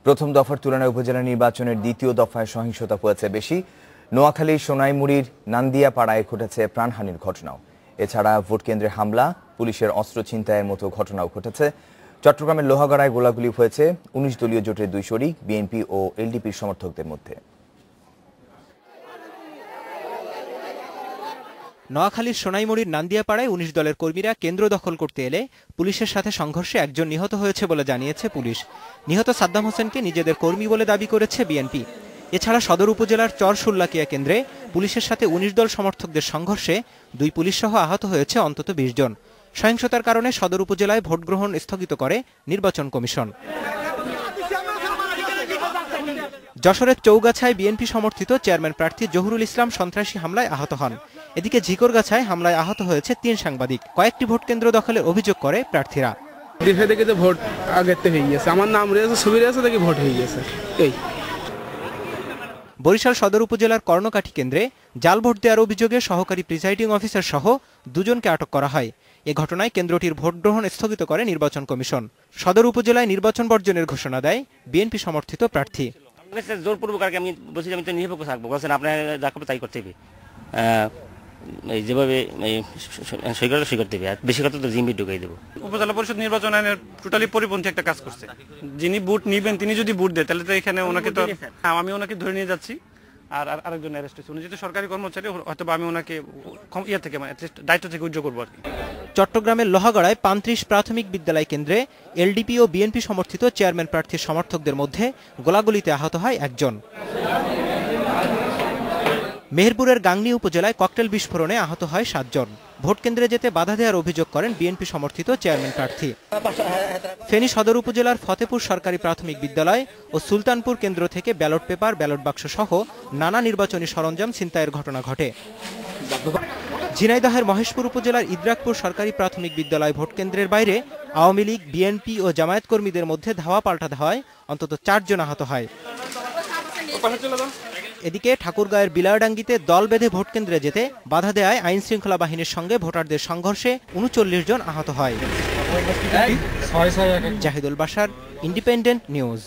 প্রথম দফার তুলনায় উপজেলা নির্বাচনের দ্বিতীয় দফায় সহিংসতা হয়েছে বেশি। নোয়াখালীর সোনাইমুড়ির নান্দিয়াপাড়ায় ঘটেছে প্রাণহানির ঘটনাও। এছাড়া ভোটকেন্দ্রে হামলা, পুলিশের অস্ত্র ছিনতাইয়ের মতো ঘটনাও ঘটেছে। চট্টগ্রামের লোহাগড়ায় গোলাগুলি হয়েছে ১৯ দলীয় জোটের দুই শরিক, বিএনপি ও এলডিপির সমর্থকদের মধ্যে। নোয়াখালীর সোনাইমুড়ির নান্দিয়াপাড়ায় ১৯ দলের কর্মীরা কেন্দ্র দখল করতে এলে পুলিশের সাথে সংঘর্ষে একজন নিহত হয়েছে বলে জানিয়েছে পুলিশ। নিহত সাদ্দাম হোসেনকে নিজেদের কর্মী বলে দাবি করেছে বিএনপি। এছাড়া সদর উপজেলার চরশুল্লাকিয়া কেন্দ্রে পুলিশের সাথে ১৯ দল সমর্থকদের সংঘর্ষে ২ পুলিশসহ আহত হয়েছে অন্তত ২০ জন। সহিংসতার কারণে সদর উপজেলায় ভোট গ্রহণ স্থগিত করে নির্বাচন কমিশন। যশোরের চৌগাছায় বিএনপি সমর্থিত চেয়ারম্যান প্রার্থী জহুরুল ইসলাম সন্ত্রাসী হামলায় আহত হন। এদিকে ঝিকরগাছায় হামলায় আহত হয়েছে ৩ সাংবাদিক। কয়েকটি ভোট কেন্দ্র দখলের অভিযোগ করে প্রার্থীরা। দেখে ভোট আগেতে হয়ে গেছে, আমার নাম রয়েছে, ছবি রয়েছে, দেখি ভোট হয়ে গেছে। বরিশাল সদর উপজেলার কর্ণকাঠি কেন্দ্রে জাল ভোট দেওয়ার অভিযোগে সহকারী প্রিসাইডিং অফিসার সহ ২ জনকে আটক করা হয়। এ ঘটনায় কেন্দ্রটির ভোট গ্রহণ স্থগিত করে নির্বাচন কমিশন। সদর উপজেলায় নির্বাচন বর্জনের ঘোষণা দেয় বিএনপি সমর্থিত প্রার্থী। জোরপূর্বক আর কি আমি বলছি আমি তো নিরপেক্ষ থাকবো, বলছেন আপনার যা করবে তাই করতে হবে, যেভাবে সই করতে হবে, আর বেশি কথা তো জিম্মি ঢুকাই দেবো। উপজেলা পরিষদ নির্বাচন আইনের টোটালি পরিপন্থী একটা কাজ করছে। যিনি ভোট নিবেন তিনি যদি ভোট দেয় তাহলে তো এখানে ওনাকে তো আমি ওনাকে ধরে নিয়ে যাচ্ছি, আর আরেকজন অ্যারেস্ট হয়েছে। উনি যেহেতু সরকারি কর্মচারী, হয়তো আমি ওনাকে থেকে দায়িত্ব থেকে উজ্জ্ব করবো আর কি। চট্টগ্রামের লোহাগড়ায় ৩৫ প্রাথমিক বিদ্যালয় কেন্দ্রে এলডিপি ও বিএনপি সমর্থিত চেয়ারম্যান প্রার্থীর সমর্থকদের মধ্যে গোলাগুলিতে আহত হয় একজন। মেহেরপুরের গাংনী উপজেলায় ককটেল বিস্ফোরণে আহত হয় ৭ জন। ভোট কেন্দ্রে যেতে বাধা দেওয়ার অভিযোগ করেন বিএনপি সমর্থিত চেয়ারম্যান প্রার্থী। ফেনী সদর উপজেলার ফতেপুর সরকারি প্রাথমিক বিদ্যালয় ও সুলতানপুর কেন্দ্র থেকে ব্যালট পেপার, ব্যালট বাক্স সহ নানা নির্বাচনী সরঞ্জাম ছিনতাইয়ের ঘটনা ঘটে। ঝিনাইদহের মহেশপুর উপজেলার ইদ্রাকপুর সরকারি প্রাথমিক বিদ্যালয় ভোট কেন্দ্রের বাইরে আওয়ামী লীগ, বিএনপি ও জামায়াত কর্মীদের মধ্যে ধাওয়া পাল্টা ধাওয়ায় অন্তত ৪ জন আহত হয়। এদিকে ঠাকুরগাঁয়ের বিলারডাঙ্গিতে দল বেঁধে ভোট কেন্দ্রে যেতে বাধা দেওয়ায় আইন শৃঙ্খলা বাহিনীর সঙ্গে ভোটারদের সংঘর্ষে ৩৯ জন আহত হয়। Zahidul Bashar, Independent news.